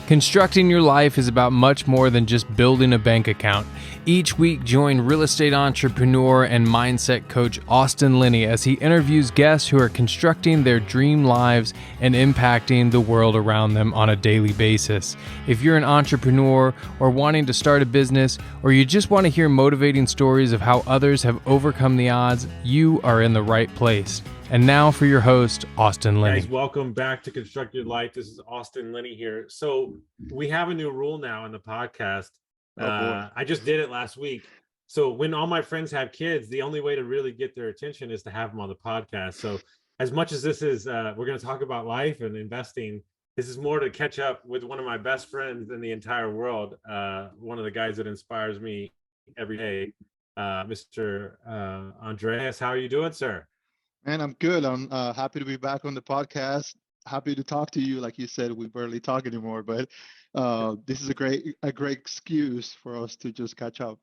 Constructing your life is about much more than just building a bank account. Each week, join real estate entrepreneur and mindset coach Austin Linney as he interviews guests who are constructing their dream lives and impacting the world around them on a daily basis. If you're an entrepreneur or wanting to start a business, or you just want to hear motivating stories of how others have overcome the odds, you are in the right place. And now for your host, Austin Linney. Guys, welcome back to Construct Your Life. This is Austin Linney here. So we have a new rule now in the podcast. I just did it last week. So when all my friends have kids, the only way to really get their attention is to have them on the podcast. So as much as this is, we're going to talk about life and investing, this is more to catch up with one of my best friends in the entire world. One of the guys that inspires me every day, Mr. Andreas. How are you doing, sir? Man, I'm good. I'm happy to be back on the podcast. Happy to talk to you. Like you said, we barely talk anymore, but this is a great excuse for us to just catch up.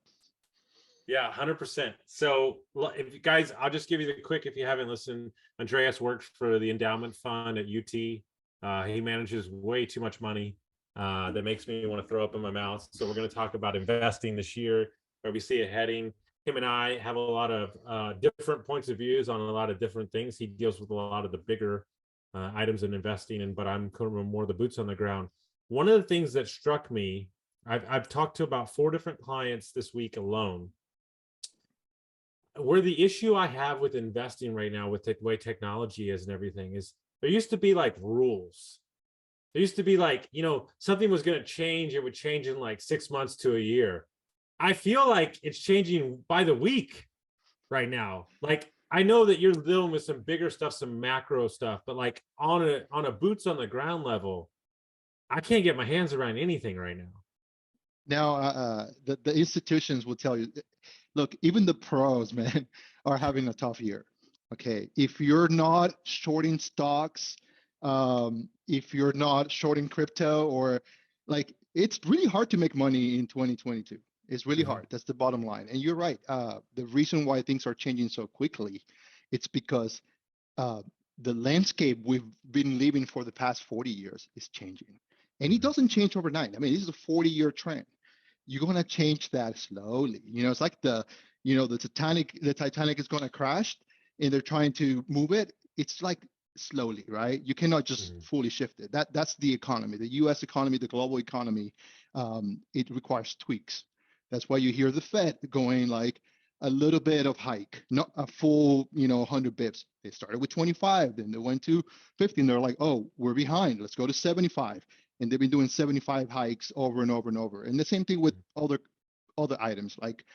Yeah, 100%. So if you guys, I'll just give you the quick, if you haven't listened, Andreas works for the endowment fund at UT. He manages way too much money that makes me want to throw up in my mouth. So we're going to talk about investing this year, where we see it heading. Him and I have a lot of different points of views on a lot of different things. He deals with a lot of the bigger items in investing, but I'm kind of more the boots on the ground. One of the things that struck me, I've talked to about 4 different clients this week alone, where the issue I have with investing right now with the way technology is and everything is there used to be like rules. There used to be like, something was going to change. It would change in like 6 months to a year. I feel like it's changing by the week right now. Like, I know that you're dealing with some bigger stuff, some macro stuff, but like on a boots on the ground level, I can't get my hands around anything right now. Now, the institutions will tell you, look, even the pros, man, are having a tough year. Okay, if you're not shorting stocks, if you're not shorting crypto, or like, it's really hard to make money in 2022. It's really hard. That's the bottom line. And you're right. The reason why things are changing so quickly, it's because the landscape we've been living for the past 40 years is changing. And it doesn't change overnight. I mean, this is a 40-year trend. You're going to change that slowly. It's like the Titanic is going to crash and they're trying to move it. It's like slowly, right? You cannot just fully shift it. That's the economy, the US economy, the global economy. It requires tweaks. That's why you hear the Fed going like a little bit of hike, not a full, 100 bips. They started with 25, then they went to 50, and they're like, oh, we're behind. Let's go to 75. And they've been doing 75 hikes over and over and over. And the same thing with other items like,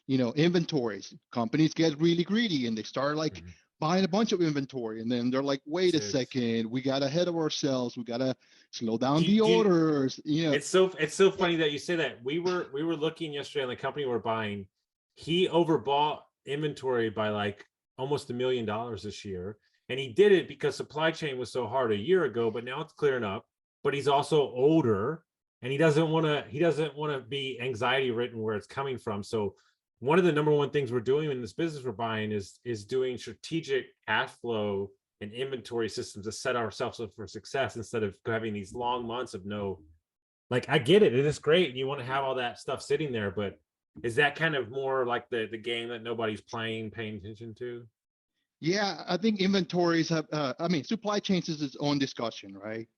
inventories. Companies get really greedy and they start like buying a bunch of inventory, and then they're like, wait a second, we got ahead of ourselves. We got to slow down the orders. It's so funny that you say that. We were looking yesterday on the company we're buying. He overbought inventory by like almost $1 million this year. And he did it because supply chain was so hard a year ago, but now it's clearing up. But he's also older and he doesn't want to be anxiety ridden where it's coming from. So one of the number one things we're doing in this business we're buying is doing strategic cash flow and inventory systems to set ourselves up for success instead of having these long months of no. Like, I get it. It is great. And you want to have all that stuff sitting there, but is that kind of more like the game that nobody's paying attention to? Yeah, I think inventories have, supply chains is its own discussion, right?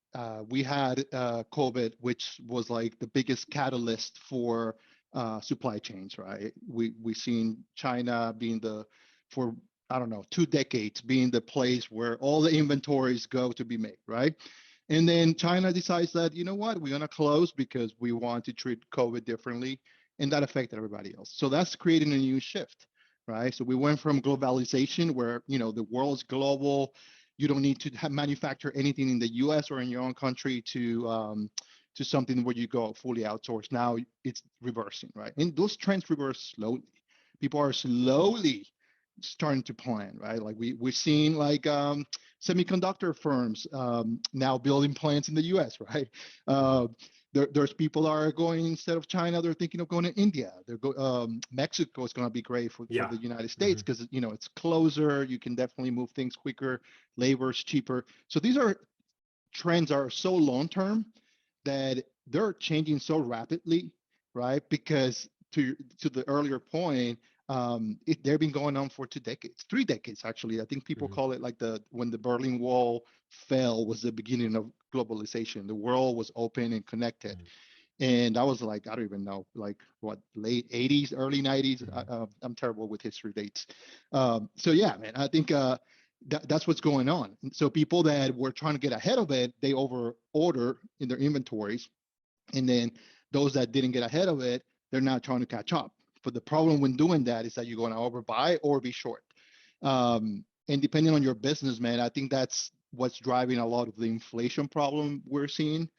We had COVID, which was like the biggest catalyst for supply chains, right? We've seen China being for 2 decades being the place where all the inventories go to be made, right? And then China decides that, you know what, we're going to close because we want to treat COVID differently, and that affected everybody else. So that's creating a new shift, right? So we went from globalization where, the world's global. You don't need to manufacture anything in the US or in your own country to something where you go fully outsourced. Now it's reversing, right? And those trends reverse slowly. People are slowly starting to plan, right? Like we're seeing like semiconductor firms now building plants in the US, right? There's people are going, instead of China, they're thinking of going to India. Mexico is going to be great for the United States because it's closer. You can definitely move things quicker. Labor's cheaper. So these trends are so long term that they're changing so rapidly, right? Because to the earlier point, they've been going on for 2 decades, 3 decades actually. I think people Mhm. call it like when the Berlin Wall fell was the beginning of globalization. The world was open and connected, Mhm. and that was like, I don't even know, like what, late 80s, early 90s. Mhm. I'm terrible with history dates. So yeah, man, I think that's what's going on. And so people that were trying to get ahead of it, they over order in their inventories, and then those that didn't get ahead of it, they're not trying to catch up. But the problem when doing that is that you're going to overbuy or be short. And depending on your business, man, I think that's what's driving a lot of the inflation problem we're seeing,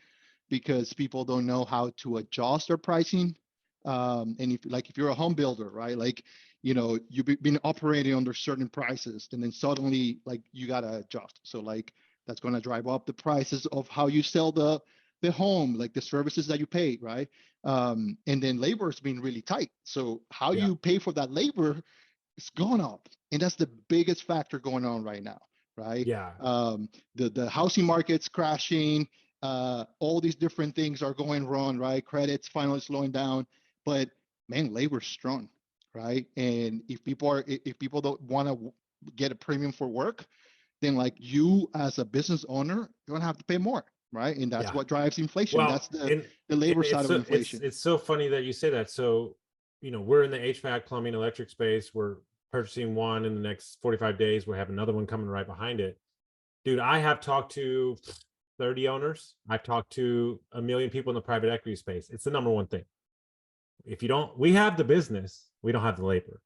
because people don't know how to adjust their pricing. And if you're a home builder, right? Like, you've been operating under certain prices, and then suddenly like you gotta adjust. So like that's gonna drive up the prices of how you sell the home, like the services that you pay, right? And then labor has been really tight. So how Yeah. you pay for that labor it's gone up, and that's the biggest factor going on right now, right? Yeah. The housing market's crashing. All these different things are going wrong, right? Credit's finally slowing down, but man, labor's strong, right? And if people don't want to get a premium for work, then like you as a business owner, you're gonna have to pay more, right? And that's Yeah. what drives inflation. That's Well, the labor side it's of inflation. it's so funny that you say that. So, we're in the HVAC, plumbing, electric space. We're purchasing one in the next 45 days. We have another one coming right behind it. Dude, I have talked to 30 owners. I've talked to a million people in the private equity space. It's the number one thing. If you don't, we have the business, we don't have the labor.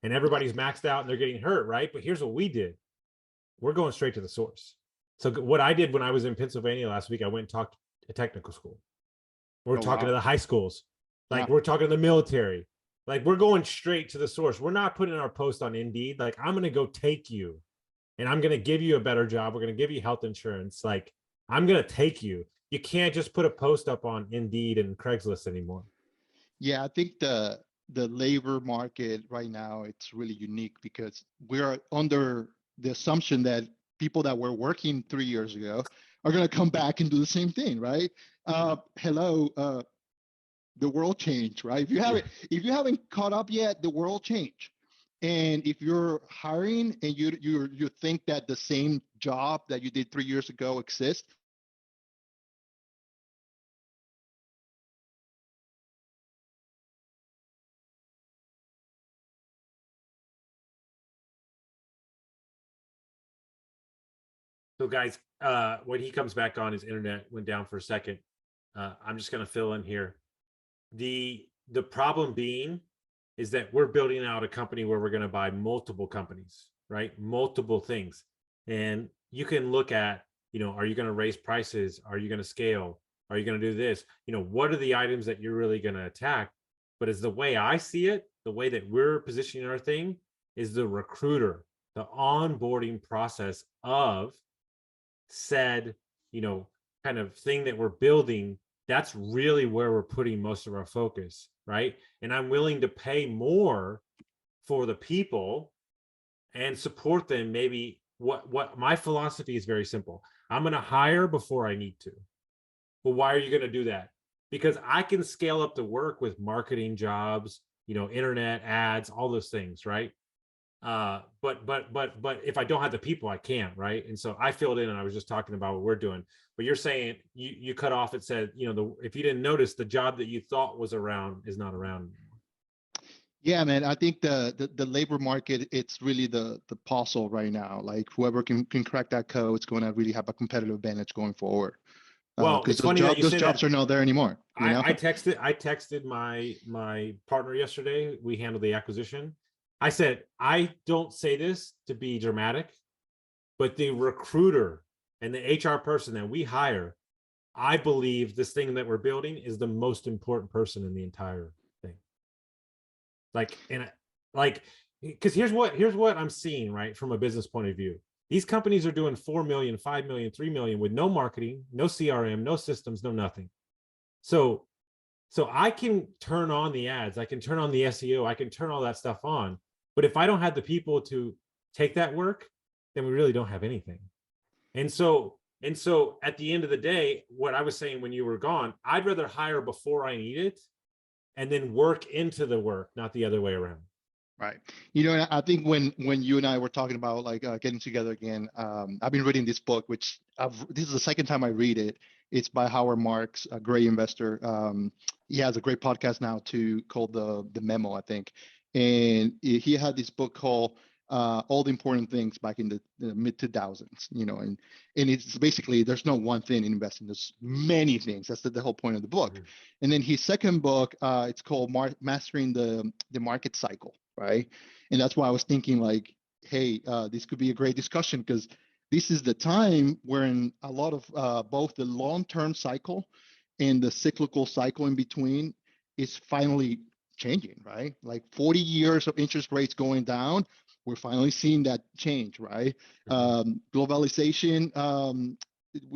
And Yeah. everybody's maxed out and they're getting hurt, right? But here's what we did. We're going straight to the source. So what I did when I was in Pennsylvania last week, I went and talked to a technical school. We're Oh talking to wow. the high schools. Yeah. Like we're talking to the military. Like we're going straight to the source. We're not putting our post on Indeed. Like I'm going to go take you and I'm going to give you a better job. We're going to give you health insurance. Like I'm going to take you. You can't just put a post up on Indeed and Craigslist anymore. Yeah, I think the labor market right now, it's really unique because we're under the assumption that people that were working 3 years ago are going to come back and do the same thing, right? Hello, the world changed, right? Yeah. If you haven't caught up yet, the world changed. And if you're hiring and you think that the same job that you did 3 years ago exists, So guys, when he comes back on, his internet went down for a second. I'm just going to fill in here. The problem being is that we're building out a company where we're going to buy multiple companies, right? Multiple things. And you can look at, are you going to raise prices? Are you going to scale? Are you going to do this? What are the items that you're really going to attack? But as the way I see it, the way that we're positioning our thing is the recruiter, the onboarding process of said, kind of thing that we're building. That's really where we're putting most of our focus, right? And I'm willing to pay more for the people and support them. Maybe what my philosophy is very simple. I'm going to hire before I need to. Well, why are you going to do that? Because I can scale up the work with marketing jobs, internet ads, all those things, right? But if I don't have the people, I can't, right? And so I filled in and I was just talking about what we're doing. But you're saying you cut off, it said, if you didn't notice, the job that you thought was around is not around anymore. yeah, man, I think the labor market, it's really the puzzle right now. Like whoever can crack that code is going to really have a competitive advantage going forward. Well, Because it's funny that you those say jobs that. are not there anymore. I texted my partner yesterday. We handled the acquisition. I said, I don't say this to be dramatic, but the recruiter and the HR person that we hire, I believe this thing that we're building is the most important person in the entire thing. Because here's what I'm seeing, right, from a business point of view. These companies are doing 4 million, 5 million, 3 million with no marketing, no CRM, no systems, no nothing. So I can turn on the ads, I can turn on the SEO, I can turn all that stuff on. But if I don't have the people to take that work, then we really don't have anything. And so And so at the end of the day, what I was saying when you were gone, I'd rather hire before I need it and then work into the work, not the other way around. Right. You know, I think when you and I were talking about like getting together again, I've been reading this book, which this is the second time I read it. It's by Howard Marks, a great investor. He has a great podcast now too, called the Memo, I think. And he had this book called All the Important Things back in the mid 2000s. You know, and it's basically there's no one thing in investing. There's many things. That's the whole point of the book. Mm-hmm. And then his second book, it's called Mastering the Market Cycle. Right. And that's why I was thinking like, hey, this could be a great discussion because this is the time when a lot of both the long-term cycle and the cyclical cycle in between is finally changing, right? Like 40 years of interest rates going down, we're finally seeing that change, right? Mm-hmm. Globalization,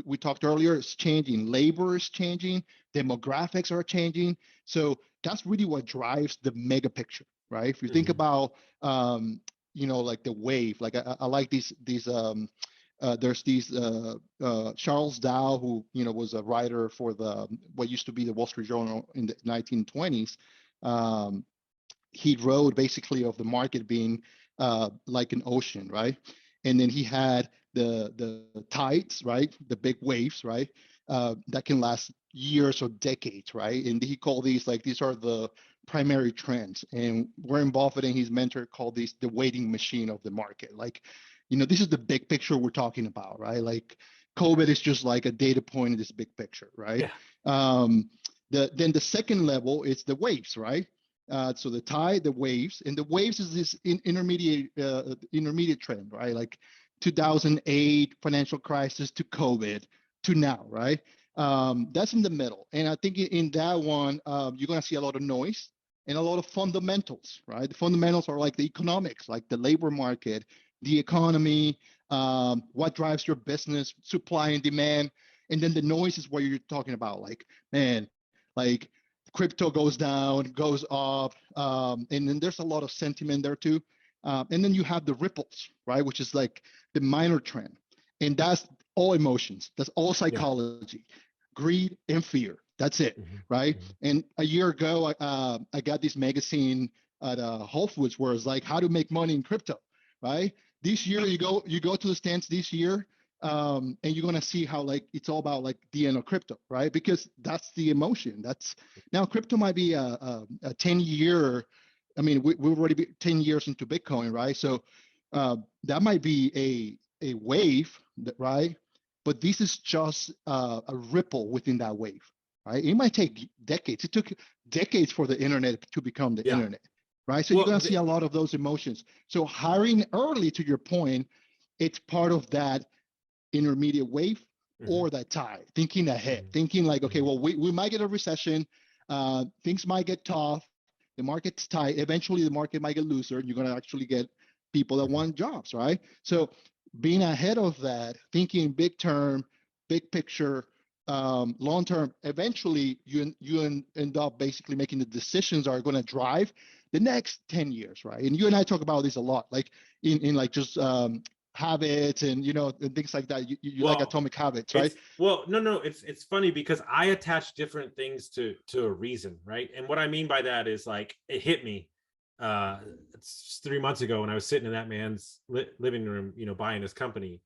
we talked earlier, is changing. Labor is changing. Demographics are changing. So that's really what drives the mega picture. Right. If you think about, you know, like the wave, like I like these there's these Charles Dow, who, you know, was a writer for what used to be the Wall Street Journal in the 1920s. He wrote basically of the market being like an ocean. Right. And then he had the tides, right. The big waves, right. That can last years or decades. Right. And he called these are the primary trends. And Warren Buffett and his mentor called these the waiting machine of the market. Like, you know, this is the big picture we're talking about, right? Like COVID is just like a data point in this big picture, right? Yeah. Then the second level is the waves, right? So the tide, the waves, and the waves is this intermediate trend, right? Like 2008 financial crisis to COVID to now, right? That's in the middle. And I think in that one, you're going to see a lot of noise and a lot of fundamentals, right? The fundamentals are like the economics, like the labor market, the economy, what drives your business, supply and demand. And then the noise is what you're talking about. Like, man, like crypto goes down, goes up. And then there's a lot of sentiment there too. And then you have the ripples, right? Which is like the minor trend. And that's all emotions. That's all psychology, greed and fear. That's it, right? And a year ago, I got this magazine at Whole Foods where it's like how to make money in crypto, right? This year, you go to the stands this year, and you're gonna see how like it's all about like the end of crypto, right? Because that's the emotion. That's now crypto might be a 10-year. I mean, we've already been 10 years into Bitcoin, right? So that might be a wave, right? But this is just a ripple within that wave, right? It might take decades. It took decades for the internet to become the internet, right? So you're going to see a lot of those emotions. So hiring early, to your point, it's part of that intermediate wave or that tide, thinking ahead, thinking like, okay, well, we might get a recession. Things might get tough. The market's tight. Eventually, the market might get looser, and you're going to actually get people that want jobs, right? So being ahead of that, thinking big term, big picture, long term, eventually you end up basically making the decisions that are going to drive the next 10 years, right? And you and I talk about this a lot, like in like just habits and, you know, and things like that. You like Atomic Habits, right? No, it's funny because I attach different things to a reason, right? And what I mean by that is like it hit me. It's 3 months ago when I was sitting in that man's living room, you know, buying his company.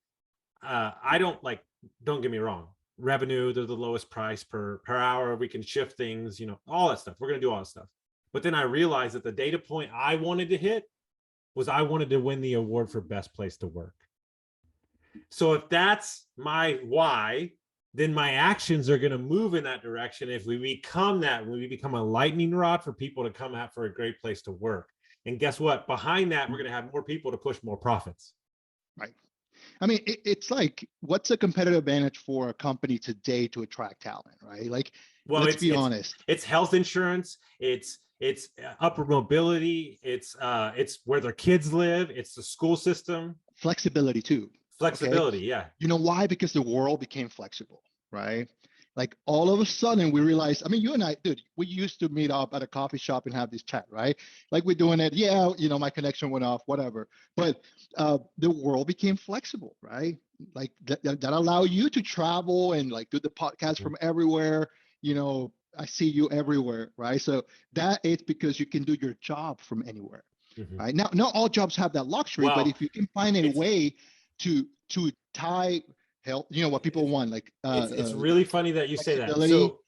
I don't get me wrong, revenue, they're the lowest price per hour. We can shift things, you know, all that stuff. We're going to do all that stuff. But then I realized that the data point I wanted to hit was I wanted to win the award for best place to work. So if that's my why, then my actions are going to move in that direction. If we become that, we become a lightning rod for people to come out for a great place to work. And guess what? Behind that, we're going to have more people to push more profits. Right. I mean, it's like, what's a competitive advantage for a company today to attract talent, right? Like, well, let's be honest. It's health insurance. It's upper mobility. It's where their kids live. It's the school system. Flexibility too. Flexibility, okay? Yeah. You know why? Because the world became flexible, right? Like all of a sudden we realized, I mean, you and I, dude, we used to meet up at a coffee shop and have this chat, right? Like we're doing it. Yeah, my connection went off, whatever. But the world became flexible, right? Like that allow you to travel and like do the podcast from everywhere. I see you everywhere, right? So that is because you can do your job from anywhere, right? Now, not all jobs have that luxury, but Well, if you can find a way to tie help, what people want, like it's really funny that you say that. flexibility, So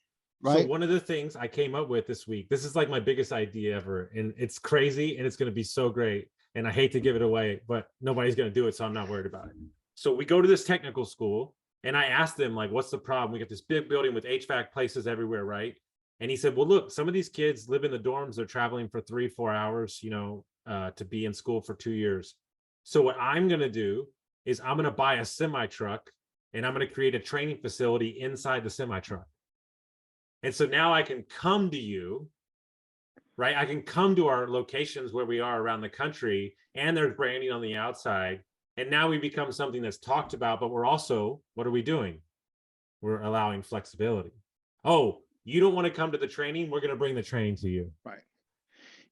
right? one of the things I came up with this week, this is like my biggest idea ever, and it's crazy and it's going to be so great. And I hate to give it away, but nobody's going to do it, so I'm not worried about it. So we go to this technical school, and I asked them, like, what's the problem? We got this big building with HVAC places everywhere, right? And he said, well, look, some of these kids live in the dorms. They're traveling for 3-4 hours, to be in school for 2 years. So what I'm going to do is I'm going to buy a semi truck, and I'm going to create a training facility inside the semi truck. And so now I can come to you, right? I can come to our locations where we are around the country, and there's branding on the outside. And now we become something that's talked about, but we're also, what are we doing? We're allowing flexibility. Oh, you don't want to come to the training? We're going to bring the training to you. Right.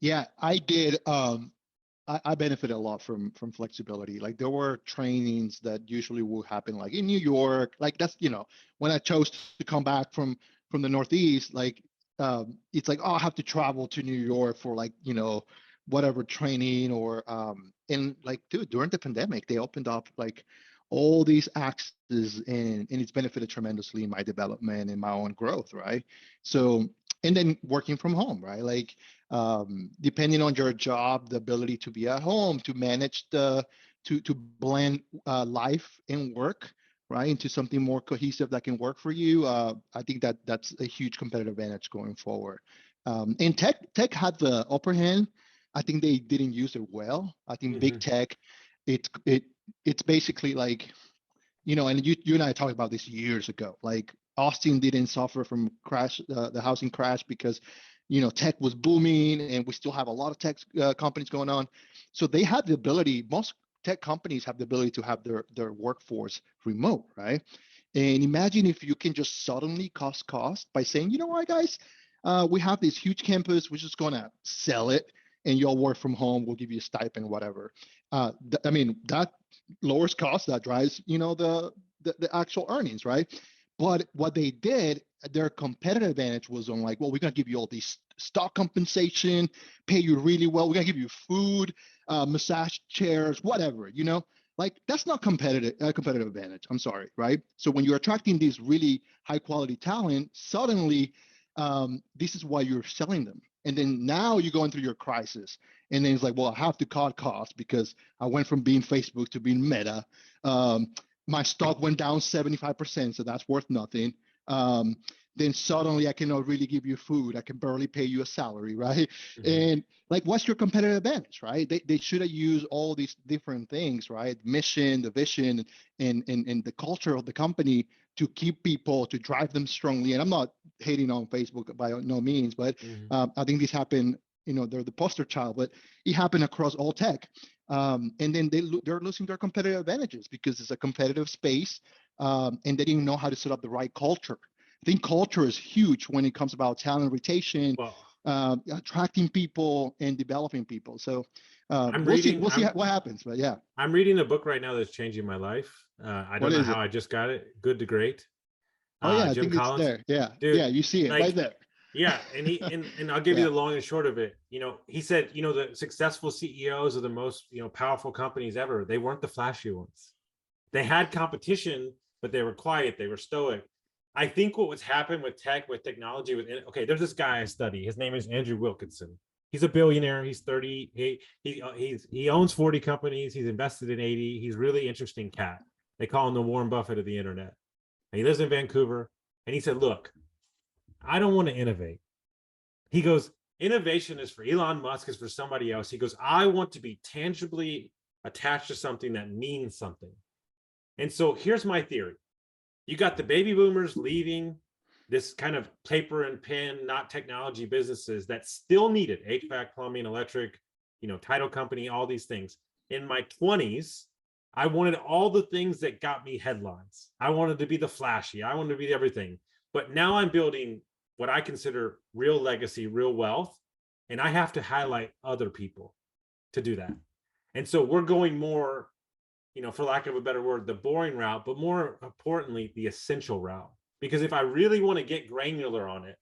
Yeah, I did. I benefited a lot from flexibility. Like there were trainings that usually would happen like in New York. Like that's, when I chose to come back from the Northeast, like it's like, oh, I have to travel to New York for like, whatever training or and like, dude, during the pandemic, they opened up like all these access and it's benefited tremendously in my development and my own growth, right? So, and then working from home, right? Like depending on your job, the ability to be at home, to manage to blend life and work, right, into something more cohesive that can work for you. I think that's a huge competitive advantage going forward. And tech had the upper hand. I think they didn't use it well. I think big tech, it's basically like, and you and I talked about this years ago. Like Austin didn't suffer from the housing crash because tech was booming, and we still have a lot of tech companies going on. So they had the ability. Most tech companies have the ability to have their workforce remote, right? And imagine if you can just suddenly cost by saying, you know what, guys, we have this huge campus. We're just gonna sell it, and you'll work from home. We'll give you a stipend, whatever. I mean, that lowers costs. That drives the actual earnings, right? But what they did, their competitive advantage was on like, well, we're gonna give you all these stock compensation, pay you really well. We're gonna give you food, massage chairs, whatever. Like that's not competitive advantage. I'm sorry, right? So when you're attracting these really high quality talent, suddenly this is why you're selling them. And then now you're going through your crisis, and then it's like, well, I have to cut costs because I went from being Facebook to being Meta. My stock went down 75%, so that's worth nothing. Then suddenly I cannot really give you food. I can barely pay you a salary, right? And like, what's your competitive advantage, right? They should have used all these different things, right? Mission, the vision, and the culture of the company to keep people, to drive them strongly. And I'm not hating on Facebook by no means, but I think this happened, they're the poster child, but it happened across all tech. And then they're losing their competitive advantages because it's a competitive space, and they didn't know how to set up the right culture. I think culture is huge when it comes about talent retention, attracting people and developing people. So we'll see what happens, but yeah. I'm reading a book right now that's changing my life. I don't know how I just got it. Good to Great. Oh yeah, Jim I think Collins. it's there. Yeah, dude, yeah, you see it like, right there. Yeah, and and I'll give you the long and short of it. He said, the successful CEOs of the most powerful companies ever, they weren't the flashy ones. They had competition, but they were quiet. They were stoic. I think what was happened with technology, there's this guy I study. His name is Andrew Wilkinson. He's a billionaire. He's 30. He owns 40 companies. He's invested in 80. He's really interesting cat. They call him the Warren Buffett of the internet. And he lives in Vancouver. And he said, look, I don't want to innovate. He goes, innovation is for Elon Musk, is for somebody else. He goes, I want to be tangibly attached to something that means something. And so here's my theory. You got the baby boomers leaving this kind of paper and pen, not technology businesses that still needed HVAC, plumbing, electric, title company, all these things. In my 20s, I wanted all the things that got me headlines. I wanted to be the flashy. I wanted to be everything. But now I'm building what I consider real legacy, real wealth, and I have to highlight other people to do that. And so we're going more, for lack of a better word, the boring route, but more importantly, the essential route. Because if I really want to get granular on it,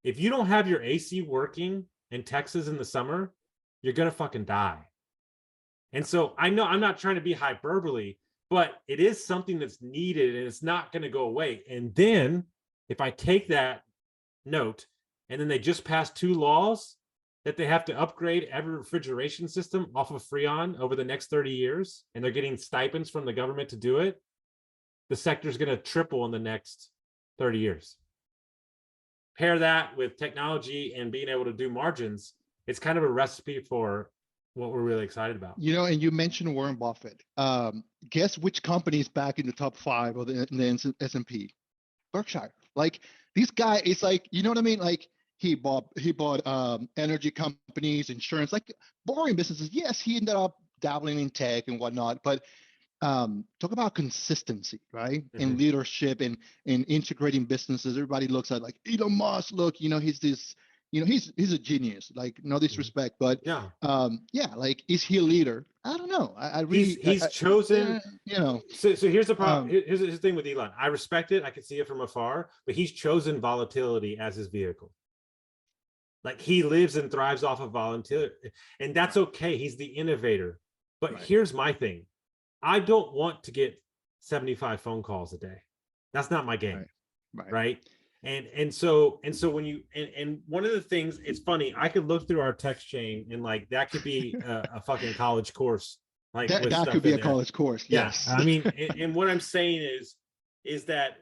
if you don't have your AC working in Texas in the summer, you're going to fucking die. And so I know I'm not trying to be hyperbole, but it is something that's needed and it's not going to go away. And then if I take that note and then they just passed 2 laws that they have to upgrade every refrigeration system off of Freon over the next 30 years, and they're getting stipends from the government to do it, the sector is going to triple in the next 30 years. Pair that with technology and being able to do margins, it's kind of a recipe for what we're really excited about. And you mentioned Warren Buffett. Guess which company is back in the top 5 of the S&P? Berkshire. Like, this guy is like, you know what I mean? Like, he bought energy companies, insurance, like boring businesses. Yes, he ended up dabbling in tech and whatnot, but talk about consistency, right? Mm-hmm. And leadership and integrating businesses. Everybody looks at like Elon Musk. Look, he's this. He's a genius. Like, no disrespect, but like, is he a leader? I don't know. I really he's chosen. So here's the problem. Here's the thing with Elon. I respect it. I can see it from afar, but he's chosen volatility as his vehicle. Like, he lives and thrives off of volatility, and that's okay. He's the innovator. But here's my thing. I don't want to get 75 phone calls a day. That's not my game. Right. And so when you, and one of the things, it's funny, I could look through our text chain and like, that could be a fucking college course. Like, that could be a college course. Yes. I mean, and what I'm saying is that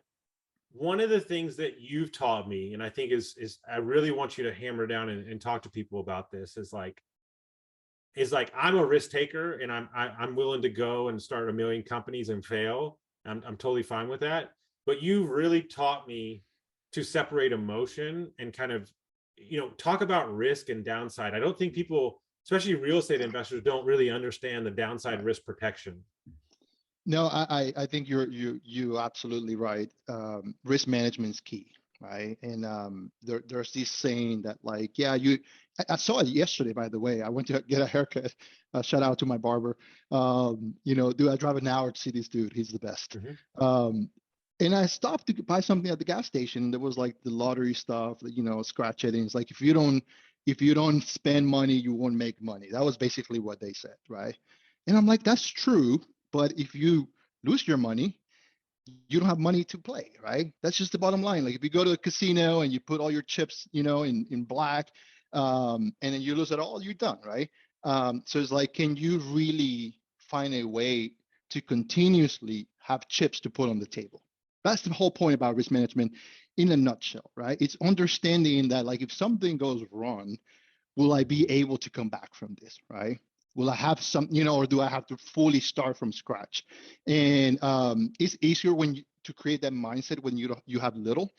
one of the things that you've taught me, and I think is I really want you to hammer down and talk to people about this, is like I'm a risk taker, and I'm willing to go and start a million companies and fail. I'm totally fine with that. But you really taught me to separate emotion and kind of, talk about risk and downside. I don't think people, especially real estate investors, don't really understand the downside risk protection. No, I think you're absolutely right. Risk management is key, right? And there's this saying that, like, I saw it yesterday, by the way. I went to get a haircut. Shout out to my barber. Dude, I drive an hour to see this dude. He's the best. Mm-hmm. And I stopped to buy something at the gas station. There was like the lottery stuff, scratch it. And it's like, if you don't spend money, you won't make money. That was basically what they said, right? And I'm like, that's true. But if you lose your money, you don't have money to play, right? That's just the bottom line. Like, if you go to a casino and you put all your chips, in black, and then you lose it all, you're done, right? So it's like, can you really find a way to continuously have chips to put on the table? That's the whole point about risk management in a nutshell, right? It's understanding that, like, if something goes wrong, will I be able to come back from this, right? Will I have some, or do I have to fully start from scratch? And it's easier to create that mindset when you have little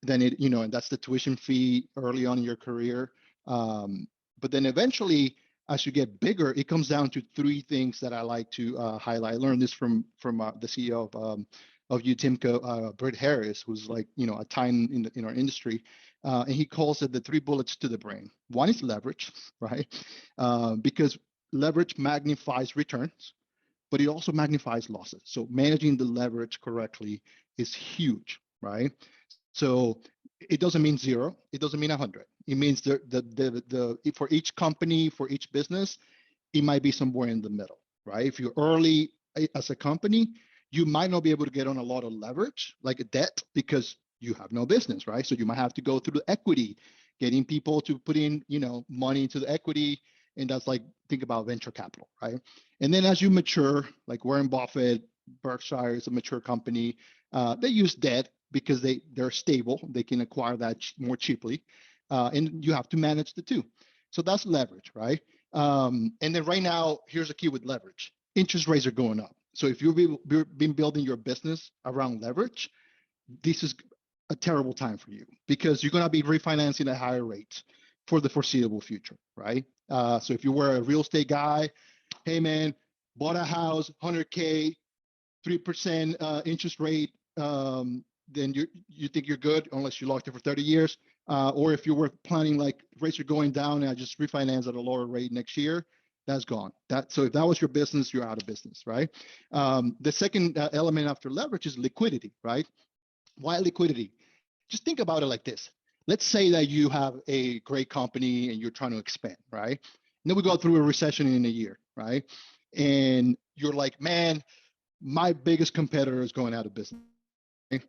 than it, and that's the tuition fee early on in your career. But then eventually, as you get bigger, it comes down to 3 things that I like to highlight. I learned this from the CEO of UTIMCO, Bert Harris, who's like, a time in our industry. And he calls it the 3 bullets to the brain. One is leverage, right? Because leverage magnifies returns, but it also magnifies losses. So managing the leverage correctly is huge, right? So it doesn't mean 0. It doesn't mean 100. It means the for each company, for each business, it might be somewhere in the middle, right? If you're early as a company, you might not be able to get on a lot of leverage, like a debt, because you have no business, right? So you might have to go through the equity, getting people to put in, money into the equity. And that's like, think about venture capital, right? And then as you mature, like Warren Buffett, Berkshire is a mature company. They use debt because they're stable. They can acquire that more cheaply. And you have to manage the 2. So that's leverage, right? And then right now, here's a key with leverage. Interest rates are going up. So if you've been building your business around leverage, this is a terrible time for you, because you're going to be refinancing at higher rates for the foreseeable future, right? So if you were a real estate guy, hey man, bought a house, 100K, 3% interest rate, then you think you're good unless you locked it for 30 years. Or if you were planning like rates are going down and I just refinance at a lower rate next year, that's gone. So if that was your business, you're out of business, right? The second element after leverage is liquidity, right? Why liquidity? Just think about it like this. Let's say that you have a great company and you're trying to expand, right? And then we go through a recession in a year, right? And you're like, man, my biggest competitor is going out of business, right?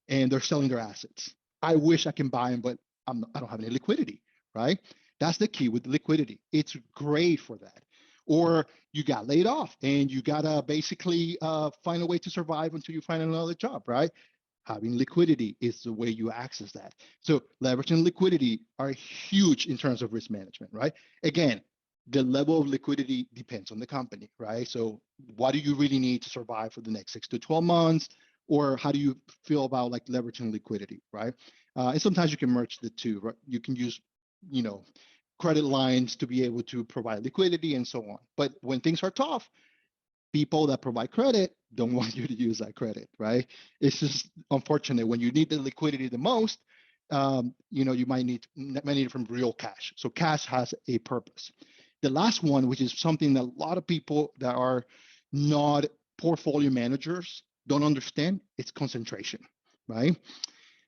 And they're selling their assets. I wish I can buy them, but I don't have any liquidity, right? That's the key with liquidity. It's great for that. Or you got laid off and you gotta basically find a way to survive until you find another job, right? Having liquidity is the way you access that. So leverage and liquidity are huge in terms of risk management, right? Again, the level of liquidity depends on the company, right? So what do you really need to survive for the next 6 to 12 months? Or how do you feel about like leverage and liquidity, right? And sometimes you can merge the two, right? You can use, credit lines to be able to provide liquidity and so on. But when things are tough, people that provide credit don't want you to use that credit, right? It's just unfortunate when you need the liquidity the most, you might need it from real cash. So cash has a purpose. The last one, which is something that a lot of people that are not portfolio managers don't understand, it's concentration, right?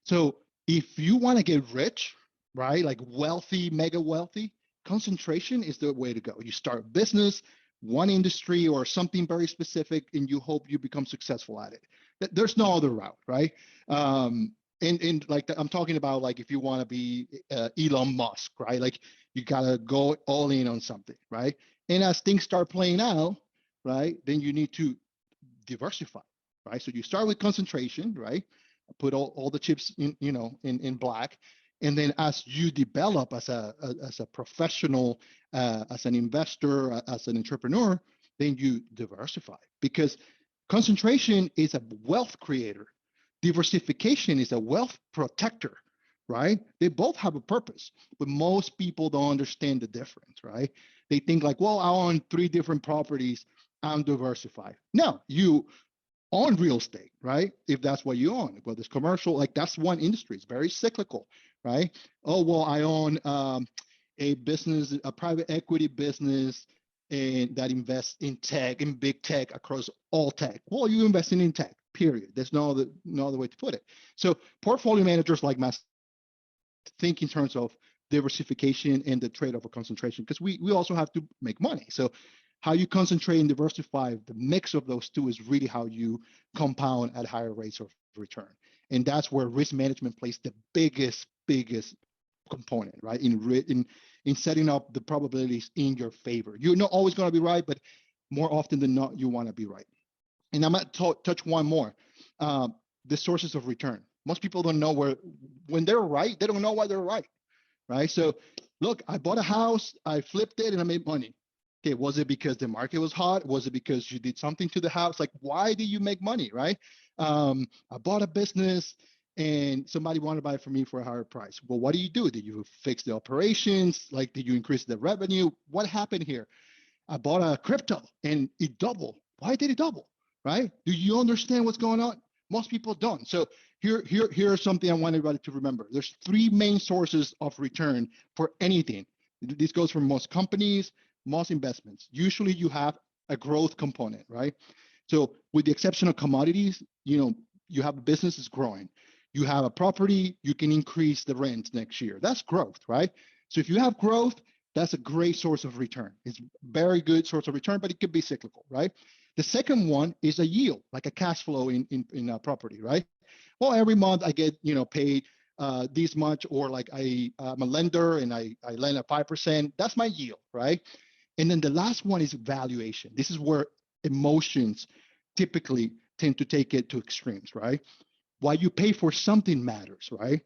So if you want to get rich, right, like wealthy, mega wealthy, concentration is the way to go. You start a business, one industry or something very specific, and you hope you become successful at it. There's no other route, right? And like I'm talking about, like if you want to be Elon Musk, right? Like you gotta go all in on something, right? And as things start playing out, right, then you need to diversify, right? So you start with concentration, right? Put all the chips in black, and then as you develop as a professional, as an investor, as an entrepreneur, then you diversify, because concentration is a wealth creator. Diversification is a wealth protector, right? They both have a purpose, but most people don't understand the difference, right? They think like, well, I own 3 different properties, I'm diversified. No, you own real estate, right? If that's what you own, whether it's commercial, like that's one industry. It's very cyclical, right? Oh, well, I own a business, a private equity business, and that invests in tech, in big tech, across all tech. Well, you're investing in tech, period. There's no other way to put it. So portfolio managers like myself think in terms of diversification and the trade-off of concentration, because we also have to make money. So how you concentrate and diversify, the mix of those two is really how you compound at higher rates of return. And that's where risk management plays the biggest component, right? In setting up the probabilities in your favor. You're not always going to be right, but more often than not, you want to be right. And I'm going to touch one more, the sources of return. Most people don't know when they're right, they don't know why they're right? So look, I bought a house, I flipped it, and I made money. Okay, was it because the market was hot? Was it because you did something to the house? Like, why did you make money, right? I bought a business and somebody wanted to buy it for me for a higher price. Well, what do? Did you fix the operations? Like, did you increase the revenue? What happened here? I bought a crypto and it doubled. Why did it double, right? Do you understand what's going on? Most people don't. So here's something I want everybody to remember. There's 3 main sources of return for anything. This goes for most companies, most investments. Usually you have a growth component, right? So with the exception of commodities, you have a business is growing. You have a property, you can increase the rent next year. That's growth, right? So if you have growth, that's a great source of return. It's very good source of return, but it could be cyclical, right? The second one is a yield, like a cash flow in a property, right? Well, every month I get, paid this much, or like I'm a lender and I lend at 5%. That's my yield, right? And then the last one is valuation. This is where emotions typically tend to take it to extremes, right? Why you pay for something matters, right?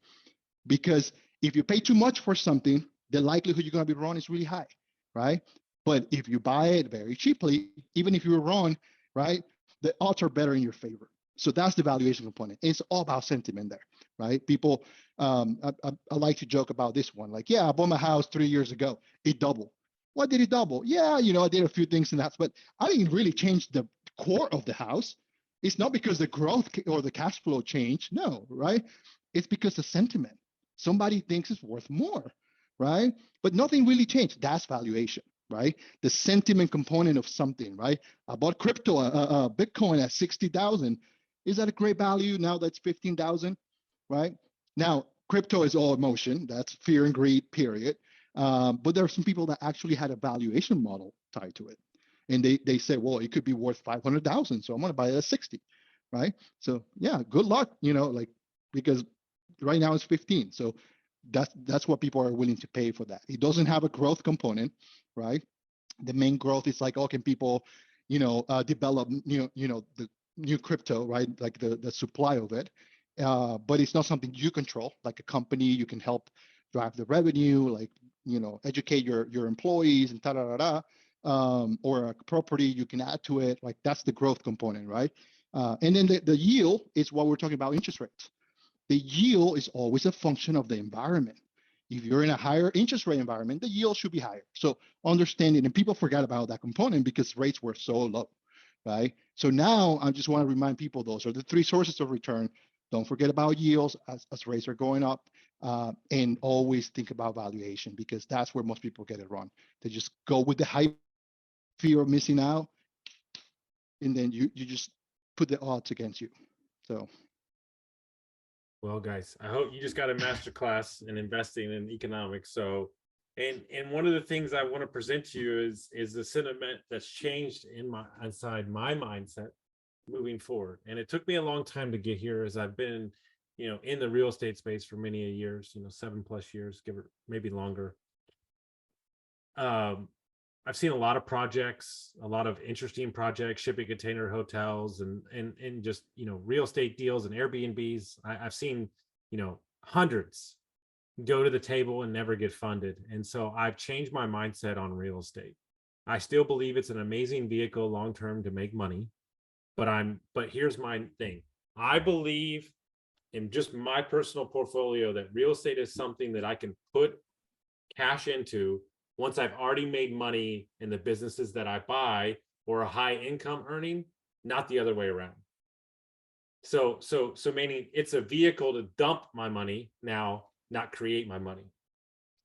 Because if you pay too much for something, the likelihood you're going to be wrong is really high, right? But if you buy it very cheaply, even if you're wrong, right, the odds are better in your favor. So that's the valuation component. It's all about sentiment there, right? People, I like to joke about this one. Like, yeah, I bought my house 3 years ago. It doubled. Why did it double? Yeah, I did a few things in that, but I didn't really change the core of the house. It's not because the growth or the cash flow changed. No, right? It's because the sentiment. Somebody thinks it's worth more, right? But nothing really changed. That's valuation, right? The sentiment component of something, right? I bought crypto, Bitcoin at 60,000. Is that a great value? Now that's 15,000, right? Now, crypto is all emotion. That's fear and greed, period. But there are some people that actually had a valuation model tied to it. And they say, well, it could be worth 500,000. So I'm going to buy it at 60, right? So yeah, good luck, like, because right now it's 15. So that's what people are willing to pay for that. It doesn't have a growth component, right? The main growth is like, oh, can people, develop the new crypto, right? Like the supply of it. But it's not something you control. Like a company, you can help drive the revenue, like, educate your employees and ta-da-da-da. Or a property you can add to it. Like that's the growth component, right? And then the yield is what we're talking about, interest rates. The yield is always a function of the environment. If you're in a higher interest rate environment, the yield should be higher. So understanding, and people forgot about that component because rates were so low, right? So now I just want to remind people those are the three sources of return. Don't forget about yields as rates are going up, and always think about valuation because that's where most people get it wrong. They just go with the hype, fear of missing out, and then you just put the odds against you. So. Well, guys, I hope you just got a master class in investing in economics. So, and one of the things I want to present to you is the sentiment that's changed inside my mindset moving forward. And it took me a long time to get here, as I've been, in the real estate space for many years, 7+ years, give it maybe longer. I've seen a lot of projects, a lot of interesting projects, shipping container hotels and just, real estate deals and Airbnbs. I've seen, hundreds go to the table and never get funded. And so I've changed my mindset on real estate. I still believe it's an amazing vehicle long-term to make money, but here's my thing. I believe in just my personal portfolio that real estate is something that I can put cash into once I've already made money in the businesses that I buy or a high income earning, not the other way around. So meaning it's a vehicle to dump my money now, not create my money.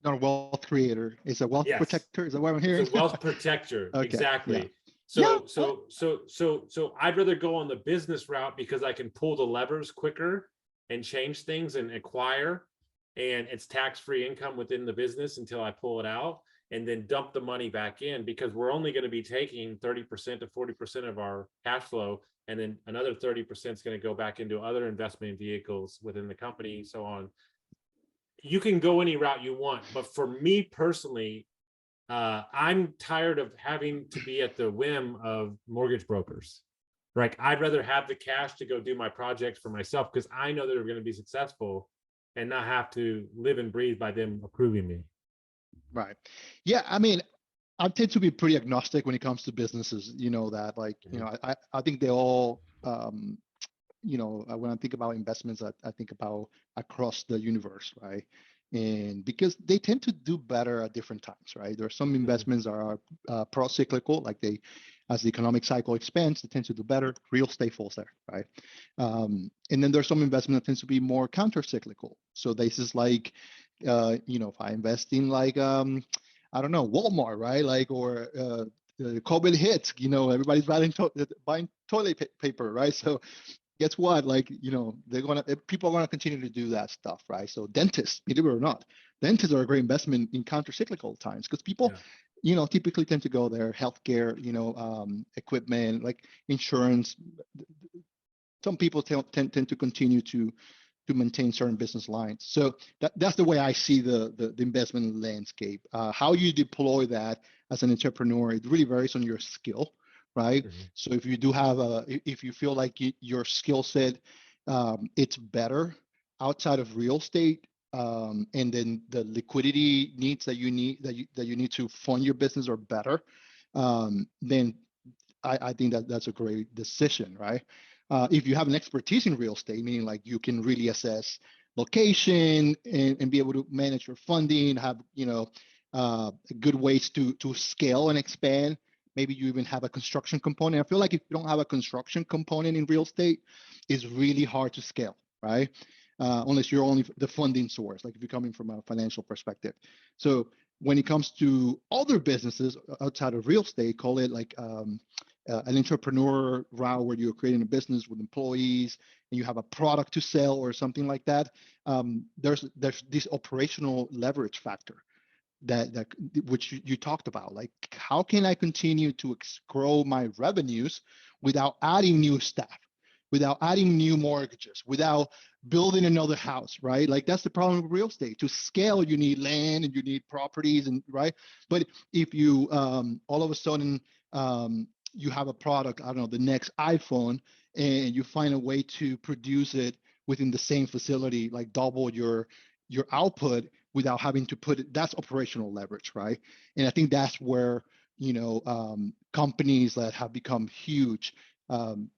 Not a wealth creator. It's a wealth protector. Is that what I'm hearing? It's a wealth protector. Okay. Exactly. Yeah. So I'd rather go on the business route because I can pull the levers quicker and change things and acquire, and it's tax-free income within the business until I pull it out, and then dump the money back in, because we're only going to be taking 30% to 40% of our cash flow, and then another 30% is going to go back into other investment vehicles within the company, so on. You can go any route you want, but for me personally, I'm tired of having to be at the whim of mortgage brokers. Like, I'd rather have the cash to go do my projects for myself because I know they're going to be successful and not have to live and breathe by them approving me. Right. Yeah. I mean, I tend to be pretty agnostic when it comes to businesses, that like, I think they all, when I think about investments, I think about across the universe, right? And because they tend to do better at different times, right? There are some investments that are pro-cyclical, like as the economic cycle expands, they tend to do better. Real estate falls there, right? And then there's some investment that tends to be more counter-cyclical. So this is like, if I invest in like, I don't know, Walmart, right? Like, or COVID hits, everybody's buying toilet paper, right? So guess what? Like, people are gonna continue to do that stuff, right? So dentists, believe it or not, dentists are a great investment in counter-cyclical times because people, typically tend to go there. Healthcare, equipment, like insurance. Some people tend to continue to maintain certain business lines. So that's the way I see the investment landscape. How you deploy that as an entrepreneur, it really varies on your skill, right? Mm-hmm. So if you do have if you feel like your skill set, it's better outside of real estate, and then the liquidity needs that you need to fund your business are better, then I think that's a great decision, right? If you have an expertise in real estate, meaning like you can really assess location and be able to manage your funding, have good ways to scale and expand, Maybe you even have a construction component. I feel like if you don't have a construction component in real estate, it's really hard to scale, right? Unless you're only the funding source, like if you're coming from a financial perspective. So when it comes to other businesses outside of real estate, call it like an entrepreneur route where you're creating a business with employees and you have a product to sell or something like that. There's this operational leverage factor that which you talked about. Like, how can I continue to grow my revenues without adding new staff, without adding new mortgages, without building another house, right? Like, that's the problem with real estate. To scale, you need land and you need properties, and right. But if you all of a sudden you have a product, I don't know, the next iPhone, and you find a way to produce it within the same facility, like double your output without having to put it, that's operational leverage, right? And I think that's where, companies that have become huge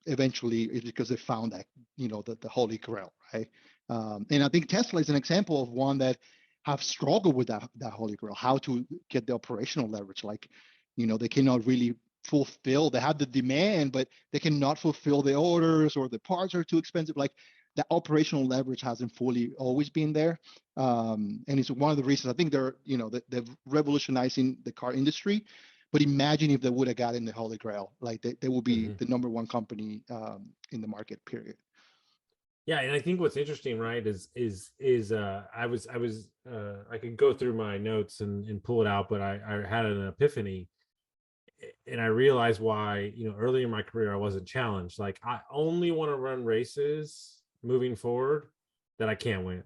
eventually is because they found that, the holy grail, right? And I think Tesla is an example of one that have struggled with that holy grail, how to get the operational leverage. Like, they cannot really fulfill, they have the demand, but they cannot fulfill the orders, or the parts are too expensive. Like, the operational leverage hasn't fully always been there. And it's one of the reasons I think they're revolutionizing the car industry. But imagine if they would have gotten the holy grail, like they will be the number one company in the market, period. Yeah, and I think what's interesting, right, is I could go through my notes and pull it out, but I had an epiphany, and I realized why, early in my career I wasn't challenged. Like, I only want to run races moving forward that I can't win.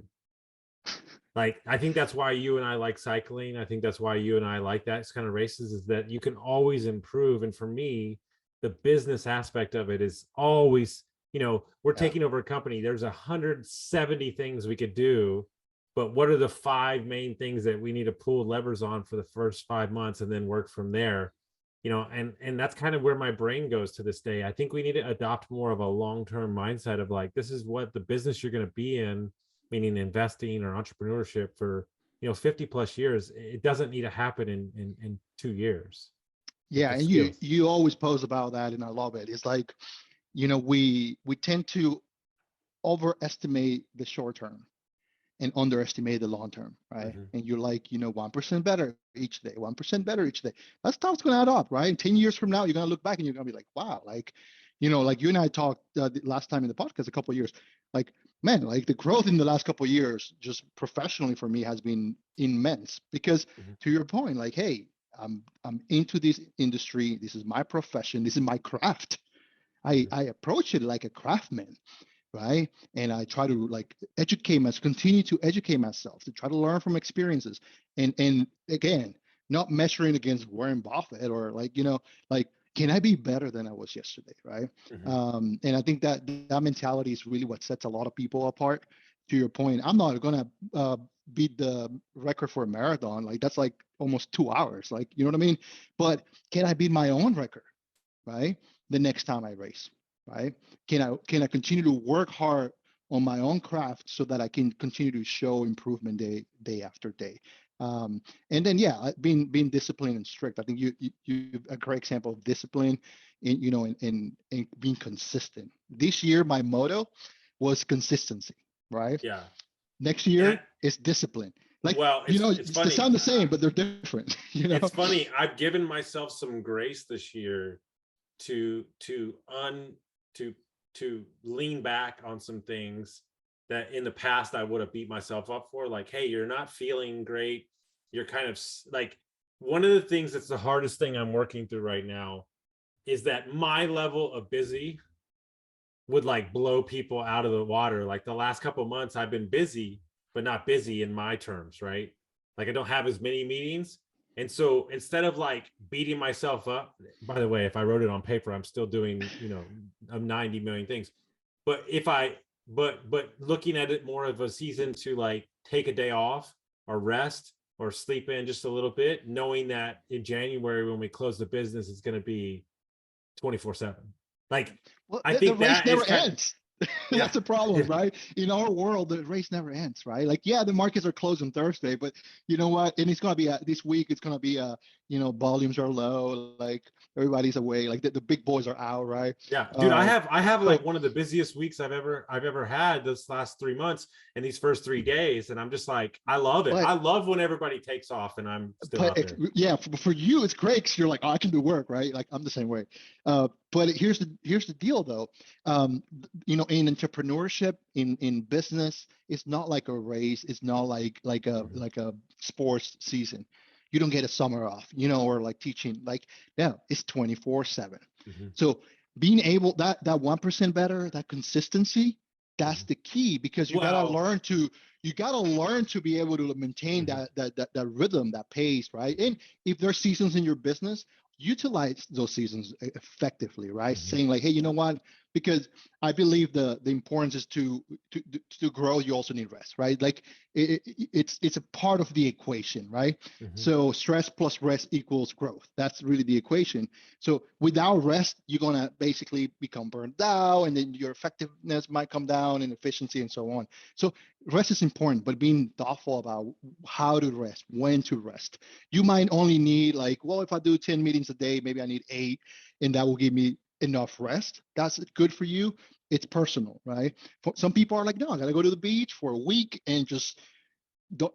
Like, I think that's why you and I like cycling. I think that's why you and I like that kind of races, is that you can always improve. And for me, the business aspect of it is always, we're taking over a company. There's 170 things we could do, but what are the 5 main things that we need to pull levers on for the first 5 months and then work from there? And that's kind of where my brain goes to this day. I think we need to adopt more of a long-term mindset of like, this is what the business you're going to be in, meaning investing or entrepreneurship for, 50 plus years. It doesn't need to happen in 2 years. Yeah. And you always post about that, and I love it. It's like, we tend to overestimate the short term and underestimate the long term, right? And you're like, 1% better each day, 1% better each day. That stuff's going to add up, right? And 10 years from now, you're going to look back and you're going to be like, wow, like, like you and I talked last time in the podcast, a couple of years, like, man, like the growth in the last couple of years, just professionally for me, has been immense. Because to your point, like, hey, I'm into this industry. This is my profession. This is my craft. I approach it like a craftsman. Right. And I try to like continue to educate myself, to try to learn from experiences. And again, not measuring against Warren Buffett or like, like, can I be better than I was yesterday? Right. And I think that mentality is really what sets a lot of people apart. To your point, I'm not going to beat the record for a marathon. Like, that's like almost 2 hours. Like, you know what I mean? But can I beat my own record? Right. The next time I race. Right? Can I continue to work hard on my own craft so that I can continue to show improvement day after day? And then being disciplined and strict. I think you a great example of discipline in being consistent. This year my motto was consistency, right? Yeah. Next year is discipline. Like, well, it's funny. They sound the same, but they're different. It's funny. I've given myself some grace this year to lean back on some things that in the past I would have beat myself up for. Like, hey, you're not feeling great. You're kind of like, one of the things that's the hardest thing I'm working through right now is that my level of busy would like blow people out of the water. Like, the last couple of months I've been busy, but not busy in my terms, right? Like, I don't have as many meetings. And so instead of like beating myself up, by the way, if I wrote it on paper, I'm still doing, 90 million things. But but looking at it more of a season to like take a day off or rest or sleep in just a little bit, knowing that in January, when we close the business, it's going to be 24/7. Like, well, I think the race that never is kind ends. Yeah. That's the problem, Yeah. right? In our world, the race never ends, right? Like, yeah, the markets are closed on Thursday, but you know what? And it's gonna be this week. It's gonna be volumes are low, like everybody's away, like the big boys are out, right? Yeah, dude, I have like So, one of the busiest weeks I've ever had this last 3 months and these first 3 days, and I'm just like, I love it. but I love when everybody takes off and I'm still out there. yeah, for you it's great because you're like, oh, I can do work, right? Like I'm the same way. But here's the deal though. In entrepreneurship, in business, it's not like a race. It's not like a sports season. You don't get a summer off, or like teaching. Like, yeah, it's 24/7. Mhm. So being able that 1% better, that consistency, that's the key because Well, you gotta learn to be able to maintain mhm. that rhythm, that pace, right? And if there's seasons in your business, utilize those seasons effectively, right? Mhm. Saying like, hey, you know what? Because I believe the importance is to grow. You also need rest, right? Like it's a part of the equation, right? Mhm. So stress plus rest equals growth. That's really the equation. So without rest, you're gonna basically become burned out, and then your effectiveness might come down, and efficiency, and so on. So rest is important, but being thoughtful about how to rest, when to rest. You might only need like, well, if I do 10 meetings a day, maybe I need 8, and that will give me enough rest. That's good for you. It's personal, right? Some people are like, no, I gotta go to the beach for a week and just don't,